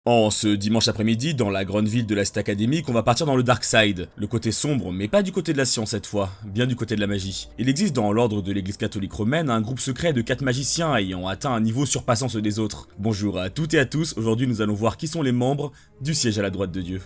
En ce dimanche après-midi, dans la grande ville de la cité académique, on va partir dans le Dark Side, le côté sombre, mais pas du côté de la science cette fois, bien du côté de la magie. Il existe dans l'ordre de l'église catholique romaine un groupe secret de 4 magiciens ayant atteint un niveau surpassant ceux des autres. Bonjour à toutes et à tous, aujourd'hui nous allons voir qui sont les membres du siège à la droite de Dieu.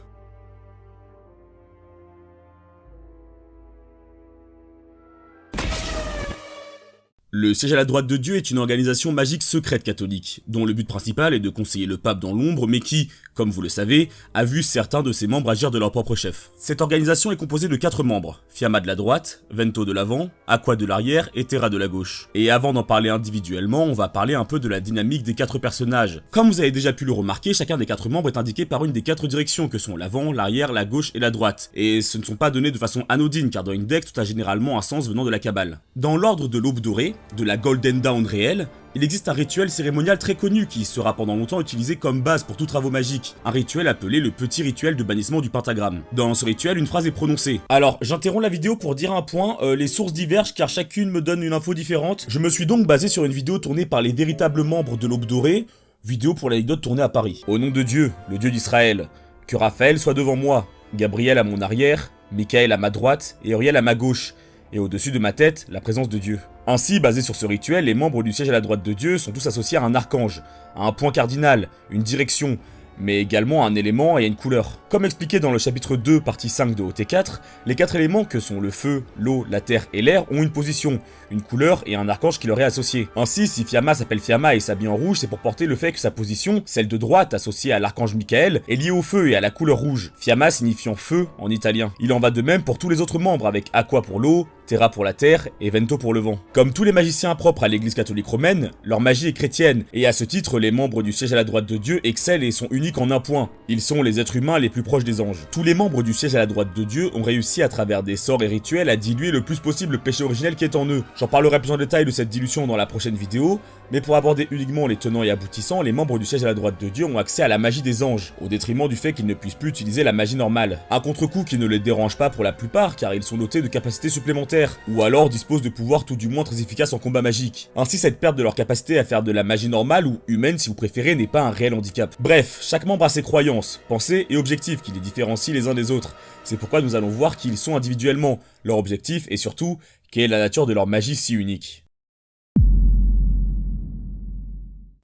Le siège à la droite de Dieu est une organisation magique secrète catholique, dont le but principal est de conseiller le pape dans l'ombre, mais qui, comme vous le savez, a vu certains de ses membres agir de leur propre chef. Cette organisation est composée de 4 membres, Fiamma de la droite, Vento de l'avant, Aqua de l'arrière et Terra de la gauche. Et avant d'en parler individuellement, on va parler un peu de la dynamique des 4 personnages. Comme vous avez déjà pu le remarquer, chacun des 4 membres est indiqué par une des 4 directions que sont l'avant, l'arrière, la gauche et la droite. Et ce ne sont pas donnés de façon anodine, car dans une deck, tout a généralement un sens venant de la Kabbale. Dans l'ordre de l'aube dorée, de la Golden Dawn réelle, il existe un rituel cérémonial très connu qui sera pendant longtemps utilisé comme base pour tous travaux magiques, un rituel appelé le petit rituel de bannissement du pentagramme. Dans ce rituel, une phrase est prononcée. Alors, j'interromps la vidéo pour dire un point, les sources divergent car chacune me donne une info différente. Je me suis donc basé sur une vidéo tournée par les véritables membres de l'aube dorée, vidéo pour l'anecdote tournée à Paris. Au nom de Dieu, le Dieu d'Israël, que Raphaël soit devant moi, Gabriel à mon arrière, Michael à ma droite et Uriel à ma gauche, et au-dessus de ma tête, la présence de Dieu. Ainsi, basé sur ce rituel, les membres du siège à la droite de Dieu sont tous associés à un archange, à un point cardinal, une direction, mais également à un élément et à une couleur. Comme expliqué dans le chapitre 2, partie 5 de OT4, les 4 éléments que sont le feu, l'eau, la terre et l'air ont une position, une couleur et un archange qui leur est associé. Ainsi, si Fiamma s'appelle Fiamma et s'habille en rouge, c'est pour porter le fait que sa position, celle de droite associée à l'archange Michael, est liée au feu et à la couleur rouge, Fiamma signifiant feu en italien. Il en va de même pour tous les autres membres avec Aqua pour l'eau, Terra pour la terre et Vento pour le vent. Comme tous les magiciens propres à l'église catholique romaine, leur magie est chrétienne, et à ce titre, les membres du siège à la droite de Dieu excellent et sont uniques en un point. Ils sont les êtres humains les plus proches des anges. Tous les membres du siège à la droite de Dieu ont réussi à travers des sorts et rituels à diluer le plus possible le péché originel qui est en eux. J'en parlerai plus en détail de cette dilution dans la prochaine vidéo, mais pour aborder uniquement les tenants et aboutissants, les membres du siège à la droite de Dieu ont accès à la magie des anges, au détriment du fait qu'ils ne puissent plus utiliser la magie normale. Un contre-coup qui ne les dérange pas pour la plupart, car ils sont dotés de capacités supplémentaires, ou alors disposent de pouvoirs tout du moins très efficaces en combat magique. Ainsi, cette perte de leur capacité à faire de la magie normale, ou humaine si vous préférez, n'est pas un réel handicap. Bref, chaque membre a ses croyances, pensées et objectifs qui les différencient les uns des autres. C'est pourquoi nous allons voir qui ils sont individuellement, leur objectif et surtout, quelle est la nature de leur magie si unique.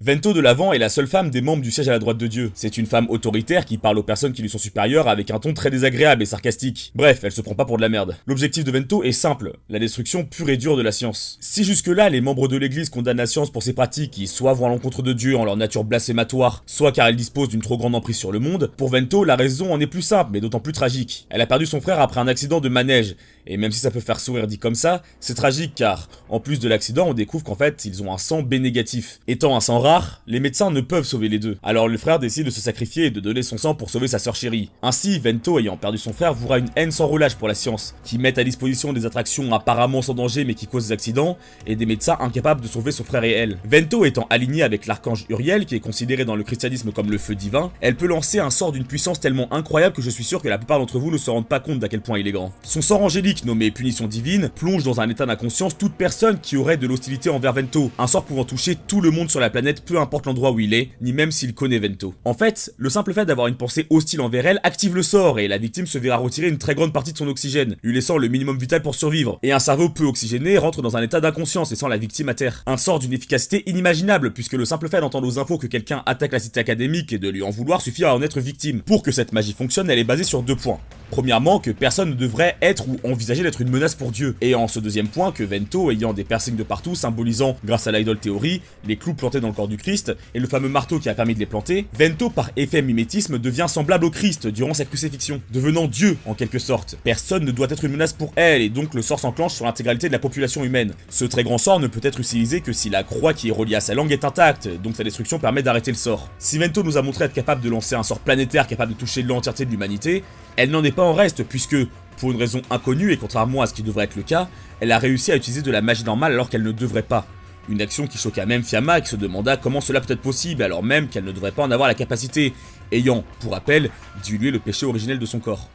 Vento de l'avant est la seule femme des membres du siège à la droite de Dieu. C'est une femme autoritaire qui parle aux personnes qui lui sont supérieures avec un ton très désagréable et sarcastique. Bref, elle se prend pas pour de la merde. L'objectif de Vento est simple, la destruction pure et dure de la science. Si jusque-là, les membres de l'église condamnent la science pour ses pratiques qui soit vont à l'encontre de Dieu en leur nature blasphématoire, soit car elle dispose d'une trop grande emprise sur le monde, pour Vento, la raison en est plus simple mais d'autant plus tragique. Elle a perdu son frère après un accident de manège, et même si ça peut faire sourire dit comme ça, c'est tragique car, en plus de l'accident, on découvre qu'en fait, ils ont un sang B négatif. Étant un sang rare, les médecins ne peuvent sauver les deux. Alors le frère décide de se sacrifier et de donner son sang pour sauver sa sœur chérie. Ainsi, Vento, ayant perdu son frère, vouera une haine sans relâche pour la science, qui met à disposition des attractions apparemment sans danger mais qui causent des accidents, et des médecins incapables de sauver son frère et elle. Vento étant alignée avec l'archange Uriel, qui est considéré dans le christianisme comme le feu divin, elle peut lancer un sort d'une puissance tellement incroyable que je suis sûr que la plupart d'entre vous ne se rendent pas compte d'à quel point il est grand. Son sort angélique, nommé Punition Divine, plonge dans un état d'inconscience toute personne qui aurait de l'hostilité envers Vento, un sort pouvant toucher tout le monde sur la planète, peu importe l'endroit où il est, ni même s'il connaît Vento. En fait, le simple fait d'avoir une pensée hostile envers elle active le sort et la victime se verra retirer une très grande partie de son oxygène, lui laissant le minimum vital pour survivre. Et un cerveau peu oxygéné rentre dans un état d'inconscience laissant la victime à terre. Un sort d'une efficacité inimaginable puisque le simple fait d'entendre aux infos que quelqu'un attaque la cité académique et de lui en vouloir suffit à en être victime. Pour que cette magie fonctionne, elle est basée sur 2 points. Premièrement, que personne ne devrait être ou envisager d'être une menace pour Dieu. Et en ce deuxième point, que Vento, ayant des piercings de partout, symbolisant, grâce à l'idol théorie, les clous plantés dans le corps du Christ, et le fameux marteau qui a permis de les planter, Vento, par effet mimétisme, devient semblable au Christ durant sa crucifixion, devenant Dieu en quelque sorte. Personne ne doit être une menace pour elle, et donc le sort s'enclenche sur l'intégralité de la population humaine. Ce très grand sort ne peut être utilisé que si la croix qui est reliée à sa langue est intacte, donc sa destruction permet d'arrêter le sort. Si Vento nous a montré être capable de lancer un sort planétaire capable de toucher l'entièreté de l'humanité, elle n'en est pas en reste puisque, pour une raison inconnue et contrairement à ce qui devrait être le cas, elle a réussi à utiliser de la magie normale alors qu'elle ne devrait pas. Une action qui choqua même Fiamma qui se demanda comment cela peut être possible alors même qu'elle ne devrait pas en avoir la capacité, ayant, pour rappel, dilué le péché originel de son corps.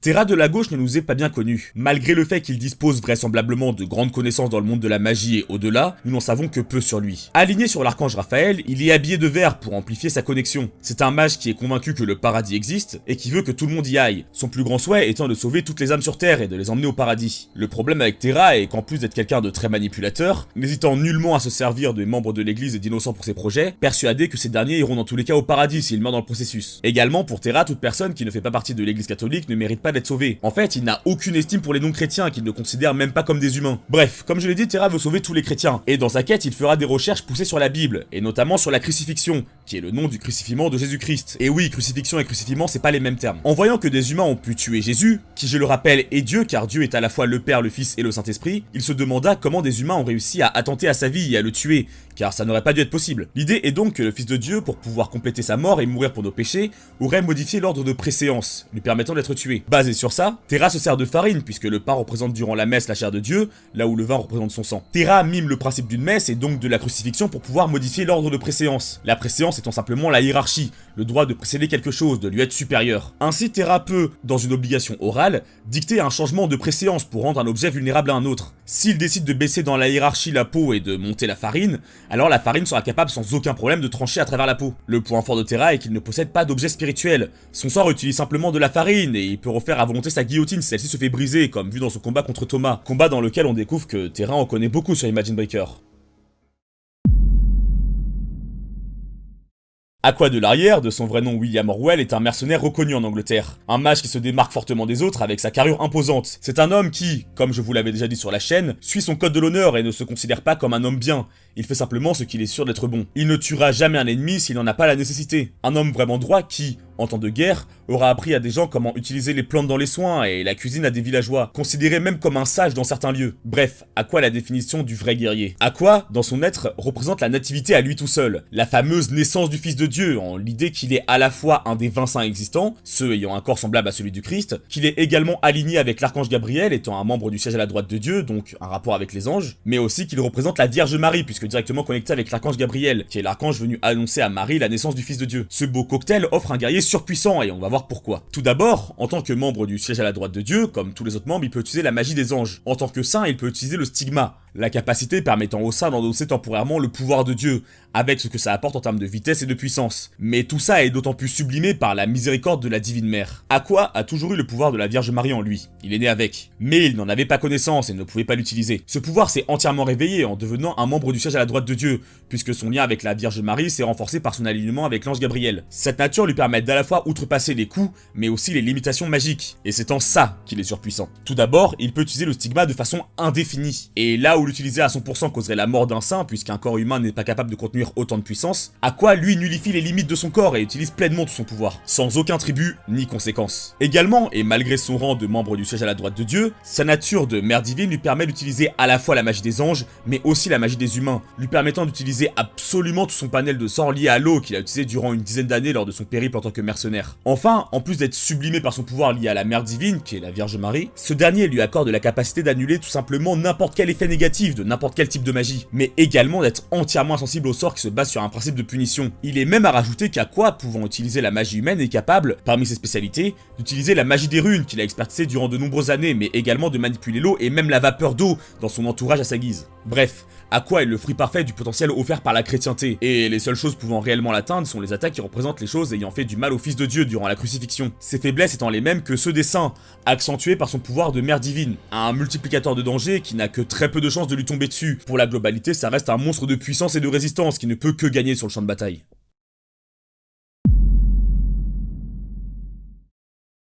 Terra de la Gauche ne nous est pas bien connu. Malgré le fait qu'il dispose vraisemblablement de grandes connaissances dans le monde de la magie et au-delà, nous n'en savons que peu sur lui. Aligné sur l'archange Raphaël, il est habillé de vert pour amplifier sa connexion. C'est un mage qui est convaincu que le paradis existe et qui veut que tout le monde y aille. Son plus grand souhait étant de sauver toutes les âmes sur Terre et de les emmener au paradis. Le problème avec Terra est qu'en plus d'être quelqu'un de très manipulateur, n'hésitant nullement à se servir des membres de l'église et d'innocents pour ses projets, persuadé que ces derniers iront dans tous les cas au paradis s'il meurt dans le processus. Également, pour Terra, toute personne qui ne fait pas partie de l'église catholique ne mérite pas d'être sauvé. En fait, il n'a aucune estime pour les non-chrétiens qu'il ne considère même pas comme des humains. Bref, comme je l'ai dit, Terra veut sauver tous les chrétiens, et dans sa quête, il fera des recherches poussées sur la Bible, et notamment sur la crucifixion, qui est le nom du crucifiement de Jésus-Christ. Et oui, crucifixion et crucifiement, c'est pas les mêmes termes. En voyant que des humains ont pu tuer Jésus, qui je le rappelle est Dieu, car Dieu est à la fois le Père, le Fils et le Saint-Esprit, il se demanda comment des humains ont réussi à attenter à sa vie et à le tuer, car ça n'aurait pas dû être possible. L'idée est donc que le Fils de Dieu, pour pouvoir compléter sa mort et mourir pour nos péchés, aurait modifié l'ordre de préséance, lui permettant d'être tué. Basé sur ça, Terra se sert de farine, puisque le pain représente durant la messe la chair de Dieu, là où le vin représente son sang. Terra mime le principe d'une messe et donc de la crucifixion pour pouvoir modifier l'ordre de préséance. La préséance étant simplement la hiérarchie, le droit de précéder quelque chose, de lui être supérieur. Ainsi, Terra peut, dans une obligation orale, dicter un changement de préséance pour rendre un objet vulnérable à un autre. S'il décide de baisser dans la hiérarchie la peau et de monter la farine, alors la farine sera capable sans aucun problème de trancher à travers la peau. Le point fort de Terra est qu'il ne possède pas d'objet spirituel. Son sort utilise simplement de la farine et il peut refaire à volonté sa guillotine si celle-ci se fait briser, comme vu dans son combat contre Thomas. Combat dans lequel on découvre que Terra en connaît beaucoup sur Imagine Breaker. Aqua de l'arrière, de son vrai nom William Orwell, est un mercenaire reconnu en Angleterre. Un mage qui se démarque fortement des autres avec sa carrure imposante. C'est un homme qui, comme je vous l'avais déjà dit sur la chaîne, suit son code de l'honneur et ne se considère pas comme un homme bien. Il fait simplement ce qu'il est sûr d'être bon. Il ne tuera jamais un ennemi s'il n'en a pas la nécessité. Un homme vraiment droit qui, en temps de guerre, aura appris à des gens comment utiliser les plantes dans les soins et la cuisine à des villageois, considéré même comme un sage dans certains lieux. Bref, Aqua la définition du vrai guerrier. Aqua, dans son être, représente la nativité à lui tout seul, la fameuse naissance du Fils de Dieu, en l'idée qu'il est à la fois un des 20 saints existants, ceux ayant un corps semblable à celui du Christ, qu'il est également aligné avec l'archange Gabriel, étant un membre du siège à la droite de Dieu, donc un rapport avec les anges, mais aussi qu'il représente la Vierge Marie, puisque directement connecté avec l'archange Gabriel, qui est l'archange venu annoncer à Marie la naissance du Fils de Dieu. Ce beau cocktail offre un guerrier surpuissant et on va voir pourquoi. Tout d'abord, en tant que membre du siège à la droite de Dieu, comme tous les autres membres, il peut utiliser la magie des anges. En tant que saint, il peut utiliser le stigma, la capacité permettant au saint d'endosser temporairement le pouvoir de Dieu, avec ce que ça apporte en termes de vitesse et de puissance. Mais tout ça est d'autant plus sublimé par la miséricorde de la Divine Mère. Aqua a toujours eu le pouvoir de la Vierge Marie en lui, il est né avec. Mais il n'en avait pas connaissance et ne pouvait pas l'utiliser. Ce pouvoir s'est entièrement réveillé en devenant un membre du siège à la droite de Dieu, puisque son lien avec la Vierge Marie s'est renforcé par son alignement avec l'ange Gabriel. Cette nature lui permet d'à la fois outrepasser les coups, mais aussi les limitations magiques, et c'est en ça qu'il est surpuissant. Tout d'abord, il peut utiliser le stigma de façon indéfinie, et là où l'utiliser à 100% causerait la mort d'un saint, puisqu'un corps humain n'est pas capable de contenir autant de puissance, Aqua lui nullifie les limites de son corps et utilise pleinement tout son pouvoir, sans aucun tribut ni conséquence. Également, et malgré son rang de membre du siège à la droite de Dieu, sa nature de mère divine lui permet d'utiliser à la fois la magie des anges, mais aussi la magie des humains, lui permettant d'utiliser absolument tout son panel de sorts liés à l'eau qu'il a utilisé durant une dizaine d'années lors de son périple en tant que mercenaire. Enfin, en plus d'être sublimé par son pouvoir lié à la mère divine, qui est la Vierge Marie, ce dernier lui accorde la capacité d'annuler tout simplement n'importe quel effet négatif de n'importe quel type de magie, mais également d'être entièrement insensible aux sorts qui se basent sur un principe de punition. Il est même à rajouter qu'Aqua, pouvant utiliser la magie humaine, est capable, parmi ses spécialités, d'utiliser la magie des runes qu'il a expertisée durant de nombreuses années, mais également de manipuler l'eau et même la vapeur d'eau dans son entourage à sa guise. Bref, Aqua est le fruit parfait du potentiel offert par la chrétienté, et les seules choses pouvant réellement l'atteindre sont les attaques qui représentent les choses ayant fait du mal au Fils de Dieu durant la crucifixion. Ses faiblesses étant les mêmes que ceux des saints, accentuées par son pouvoir de mère divine, un multiplicateur de danger qui n'a que très peu de chances de lui tomber dessus. Pour la globalité, ça reste un monstre de puissance et de résistance qui ne peut que gagner sur le champ de bataille.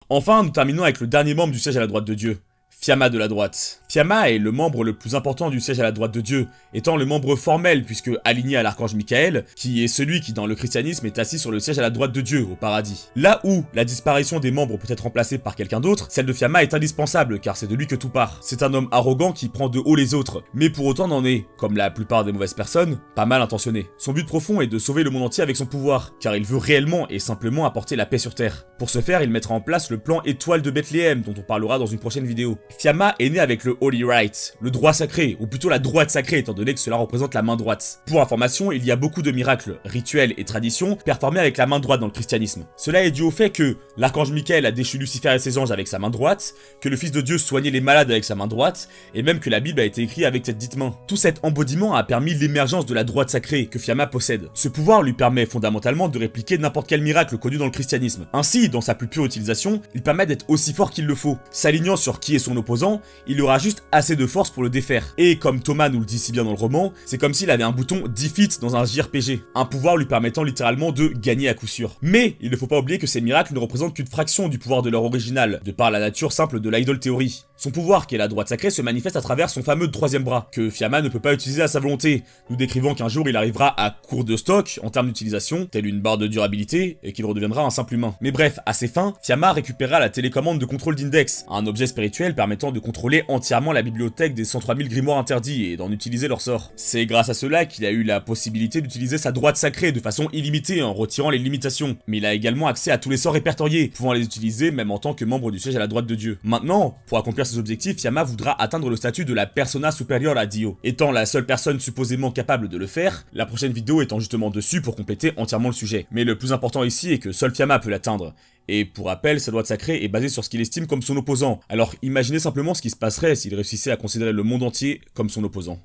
Enfin, nous terminons avec le dernier membre du siège à la droite de Dieu, Fiamma de la droite. Fiamma est le membre le plus important du siège à la droite de Dieu, étant le membre formel puisque aligné à l'archange Michael, qui est celui qui dans le christianisme est assis sur le siège à la droite de Dieu, au paradis. Là où la disparition des membres peut être remplacée par quelqu'un d'autre, celle de Fiamma est indispensable car c'est de lui que tout part. C'est un homme arrogant qui prend de haut les autres, mais pour autant n'en est, comme la plupart des mauvaises personnes, pas mal intentionné. Son but profond est de sauver le monde entier avec son pouvoir, car il veut réellement et simplement apporter la paix sur Terre. Pour ce faire, il mettra en place le plan Étoile de Bethléem, dont on parlera dans une prochaine vidéo. Fiamma est né avec le Holy Right, le droit sacré, ou plutôt la droite sacrée étant donné que cela représente la main droite. Pour information, il y a beaucoup de miracles, rituels et traditions performés avec la main droite dans le christianisme. Cela est dû au fait que l'archange Michael a déchu Lucifer et ses anges avec sa main droite, que le Fils de Dieu soignait les malades avec sa main droite, et même que la Bible a été écrite avec cette dite main. Tout cet embodiment a permis l'émergence de la droite sacrée que Fiamma possède. Ce pouvoir lui permet fondamentalement de répliquer n'importe quel miracle connu dans le christianisme. Ainsi, dans sa plus pure utilisation, il permet d'être aussi fort qu'il le faut. S'alignant sur qui est son opposant, il aura juste assez de force pour le défaire. Et comme Thomas nous le dit si bien dans le roman, c'est comme s'il avait un bouton Defeat dans un JRPG, un pouvoir lui permettant littéralement de gagner à coup sûr. Mais il ne faut pas oublier que ces miracles ne représentent qu'une fraction du pouvoir de leur original, de par la nature simple de l'idol théorie. Son pouvoir, qui est la droite sacrée, se manifeste à travers son fameux troisième bras, que Fiamma ne peut pas utiliser à sa volonté, nous décrivant qu'un jour il arrivera à court de stock en termes d'utilisation, telle une barre de durabilité, et qu'il redeviendra un simple humain. Mais bref, à ses fins, Fiamma récupérera la télécommande de contrôle d'Index, un objet spirituel permettant de contrôler entièrement la bibliothèque des 103 000 grimoires interdits et d'en utiliser leur sort. C'est grâce à cela qu'il a eu la possibilité d'utiliser sa droite sacrée de façon illimitée en retirant les limitations, mais il a également accès à tous les sorts répertoriés, pouvant les utiliser même en tant que membre du siège à la droite de Dieu. Maintenant, pour accomplir ses objectifs, Fiamma voudra atteindre le statut de la persona supérieure à Dio. Étant la seule personne supposément capable de le faire, la prochaine vidéo étant justement dessus pour compléter entièrement le sujet. Mais le plus important ici est que seul Fiamma peut l'atteindre. Et pour rappel, sa droite sacrée est basée sur ce qu'il estime comme son opposant. Alors imaginez simplement ce qui se passerait s'il réussissait à considérer le monde entier comme son opposant.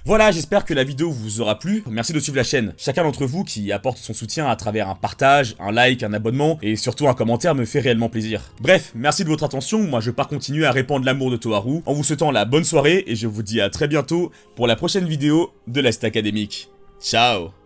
Voilà, j'espère que la vidéo vous aura plu, merci de suivre la chaîne. Chacun d'entre vous qui apporte son soutien à travers un partage, un like, un abonnement et surtout un commentaire me fait réellement plaisir. Bref, merci de votre attention, moi je pars continuer à répandre l'amour de Toharu en vous souhaitant la bonne soirée et je vous dis à très bientôt pour la prochaine vidéo de l'Est Académique. Ciao.